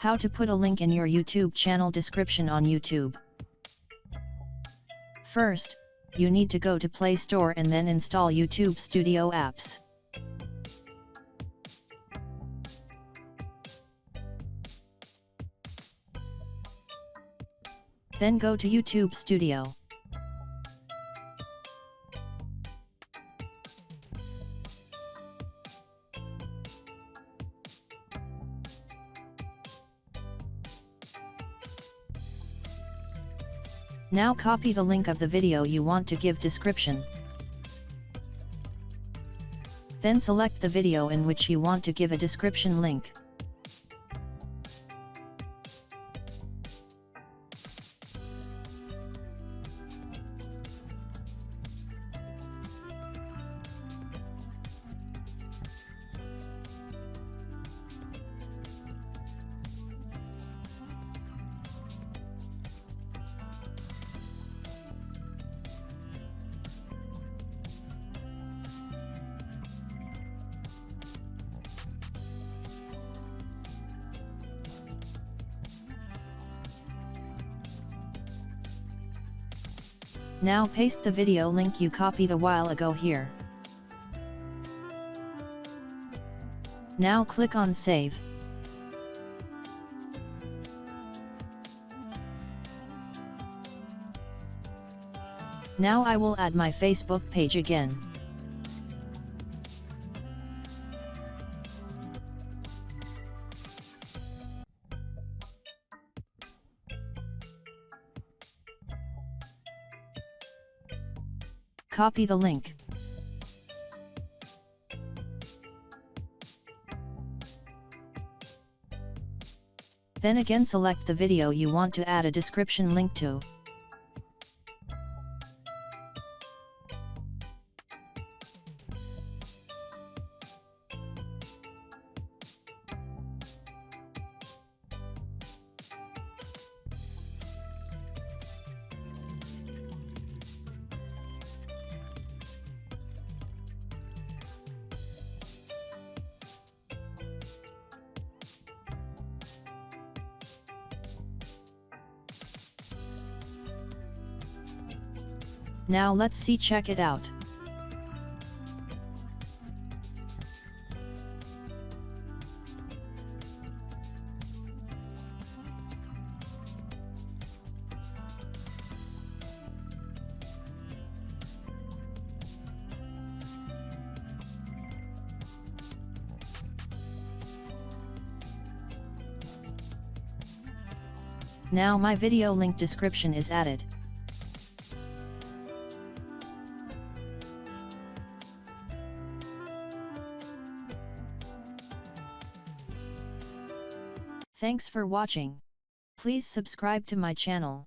How to put a link in your YouTube channel description on YouTube. First, you need to go to Play Store and then install YouTube Studio apps. Then go to YouTube Studio. Now copy the link of the video you want to give description. Then select the video in which you want to give a description link. Now paste the video link you copied a while ago here. Now click on Save. Now I will add my Facebook page again. Copy the link. Then again select the video you want to add a description link to. Now let's check it out. Now my video link description is added. Thanks for watching. Please subscribe to my channel.